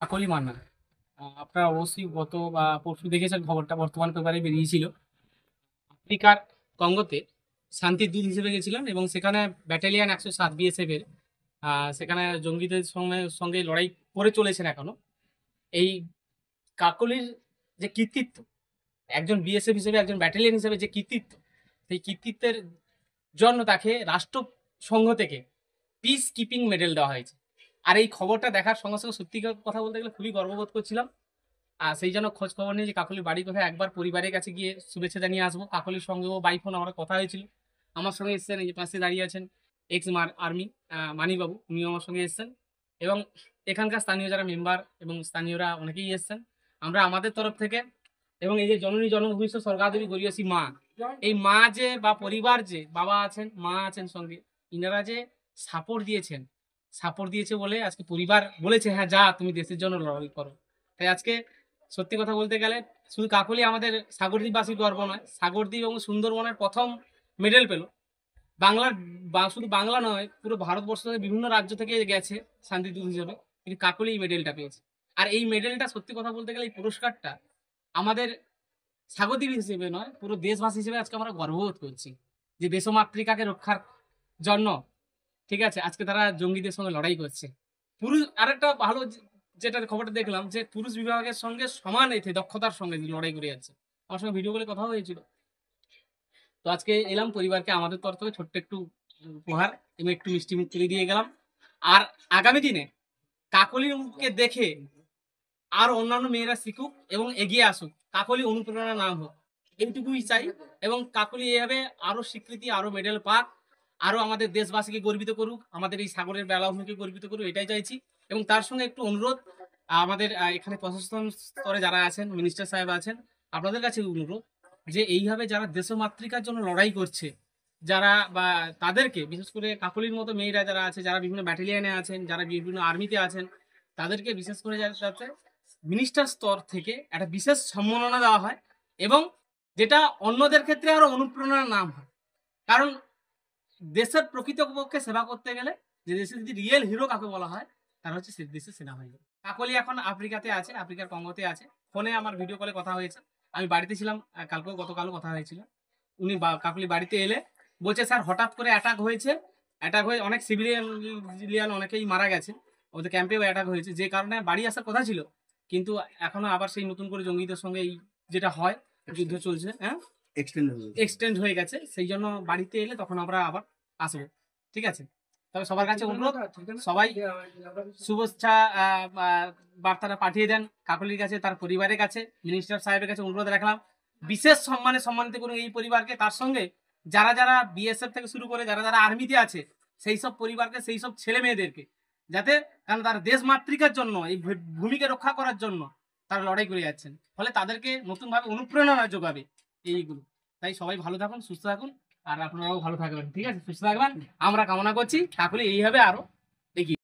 কাকলি মান্না। আপনারা অবশ্যই গত বা পরশু দেখেছেন খবরটা, বর্তমান পেপারে বেরিয়েছিল। আফ্রিকার কঙ্গোতে শান্তির দূত হিসেবে গেছিলেন এবং সেখানে ব্যাটালিয়ান 107 বিএসএফ এর সেখানে জঙ্গিদের সঙ্গে সঙ্গে লড়াই করে চলেছেন এখনো। এই কাকলির যে কৃতিত্ব, একজন বিএসএফ হিসেবে, একজন ব্যাটালিয়ন হিসেবে যে কৃতিত্ব, সেই কৃতিত্বের জন্য তাকে রাষ্ট্রসংঘ থেকে পিস কিপিং মেডেল দেওয়া হয়েছে। আর এই খবরটা দেখার সঙ্গে সঙ্গে সত্যি কথা বলতে গেলে খুবই গর্ববোধ করছিলাম। আর সেই জন্য খোঁজ খবর নিয়ে যে কাকলির বাড়ি কোথায় একবার পরিবারের কাছে গিয়ে শুভেচ্ছা জানিয়ে আসবো। কাকলির সঙ্গেও বাই ফোন আমার কথা হয়েছিল। আমার সঙ্গে এসেছেন, এই যে পাশে দাঁড়িয়ে আছেন এক্স আর্মি মানিবাবু, উনিও আমার সঙ্গে এসেছেন এবং এখানকার স্থানীয় যারা মেম্বার এবং স্থানীয়রা অনেকেই এসেছেন। আমরা আমাদের তরফ থেকে এবং এই যে জননী জনভূমিষ্ঠ স্বর্গাদেবী গরিয়সী মা, এই মা যে বা পরিবার যে বাবা আছেন, মা আছেন সঙ্গে, ইনারা যে সাপোর্ট দিয়েছে বলে আজকে পরিবার বলেছে হ্যাঁ যা তুমি দেশের জন্য লড়াই করো। তাই আজকে সত্যি কথা বলতে গেলে শুধু কাকলি আমাদের সাগরদ্বীপবাসীর গর্ব নয়, সাগরদ্বীপ এবং সুন্দরবনের প্রথম মেডেল পেল বাংলার, শুধু বাংলা নয় পুরো ভারতবর্ষ থেকে বিভিন্ন রাজ্য থেকে গেছে শান্তিদূত হিসেবে, কিন্তু কাকলি এই মেডেলটা পেয়েছে। আর এই মেডেলটা সত্যি কথা বলতে গেলে এই পুরস্কারটা আমাদের স্বাগতিক হিসেবে নয়, পুরো দেশবাসী হিসেবে আজকে আমরা গর্ববোধ করছি যে দেশমাতৃকাকে রক্ষার জন্য, ঠিক আছে, আজকে তারা জঙ্গিদের সঙ্গে লড়াই করছে। পুরুষ আরেকটা ভালো যেটা খবরটা দেখলাম যে পুরুষ বিভাগের সঙ্গে সমান এতে দক্ষতার সঙ্গে লড়াই করে যাচ্ছে। আমার সঙ্গে ভিডিও কলে কথা হয়েছিল। তো আজকে এলাম পরিবারকে আমাদের তরফ থেকে ছোট্ট একটু উপহার এবং একটু মিষ্টি মুখ তুলে দিয়ে গেলাম। আর আগামী দিনে কাকলিকে দেখে আর অন্যান্য মেয়েরা শিখুক এবং এগিয়ে আসুক, কাকলি অনুপ্রেরণা নাম হোক, এইটুকুই চাই। এবং কাকলি এইভাবে আরো স্বীকৃতি, আরো মেডেল পাক, আরো আমাদের দেশবাসীকে গর্বিত করুক, আমাদের এই সাগরের বেলাভূমিকে গর্বিত করুক, এটাই চাইছি। এবং তার সঙ্গে একটু অনুরোধ, আমাদের এখানে প্রশাসন স্তরে যারা আছেন, মিনিস্টার সাহেব আছেন, আপনাদের কাছে অনুরোধ যে এইভাবে যারা দেশমাতৃকার জন্য লড়াই করছে, যারা বা তাদেরকে বিশেষ করে কাকলির মতো মেয়েরা যারা আছে, যারা বিভিন্ন ব্যাটালিয়ানে আছেন, যারা বিভিন্ন আর্মিতে আছেন, তাদেরকে বিশেষ করে যাতে মিনিস্টার স্তর থেকে একটা বিশেষ সম্মাননা দেওয়া হয় এবং যেটা অন্যদের ক্ষেত্রে আরো অনুপ্রেরণার নাম হয়। কারণ দেশের প্রকৃতপক্ষে সেবা করতে গেলে যে দেশের যদি রিয়েল হিরো কাকে বলা হয়, তারা হচ্ছে সে দেশের সেনাবাহিনী। কাকলি এখন আফ্রিকাতে আছে, আফ্রিকার কঙ্গোতে আছে। ফোনে আমার ভিডিও কলে কথা হয়েছে, আমি বাড়িতে ছিলাম, কালকেও গতকালও কথা হয়েছিল। উনি কাকলি বাড়িতে এলে বলছে স্যার হঠাৎ করে অ্যাটাক হয়েছে, অ্যাটাক হয়ে অনেক সিভিলিয়ান অনেকেই মারা গেছে, ওদের ক্যাম্পেও অ্যাটাক হয়েছে, যে কারণে বাড়ি আসার কথা ছিল, কিন্তু এখনো আবার সেই নতুন করে জঙ্গিদের সঙ্গে এই যেটা হয় যুদ্ধ চলছে, হ্যাঁ এক্সটেন্ড হয়ে গেছে, সেই জন্য বাড়িতে এলে তখন আমরা আবার আসবো। ঠিক আছে, তবে সবার কাছে অনুরোধ, সবাই শুভেচ্ছা বার্তাটা পাঠিয়ে দেন কাকলির কাছে, তার পরিবারের কাছে। মিনিস্টার সাহেবের কাছে অনুরোধ রাখলাম বিশেষ সম্মানে সম্মানিত করুন এই পরিবারকে, তার সঙ্গে যারা যারা বিএসএফ থেকে শুরু করে যারা যারা আর্মিতে আছে সেই সব পরিবারকে, সেই সব ছেলে মেয়েদেরকে, যাতে, কারণ তারা দেশ মাতৃকার জন্য, এই ভূমিকে রক্ষা করার জন্য তারা লড়াই করে যাচ্ছেন, ফলে তাদেরকে নতুনভাবে অনুপ্রেরণা যোগাবে এইগুলো। তাই সবাই ভালো থাকুন, সুস্থ থাকুন, আর আপনারাও ভালো থাকবেন, ঠিক আছে, সুস্থ থাকবেন আমরা কামনা করছি। কাকলি এইভাবে আরো এগিয়ে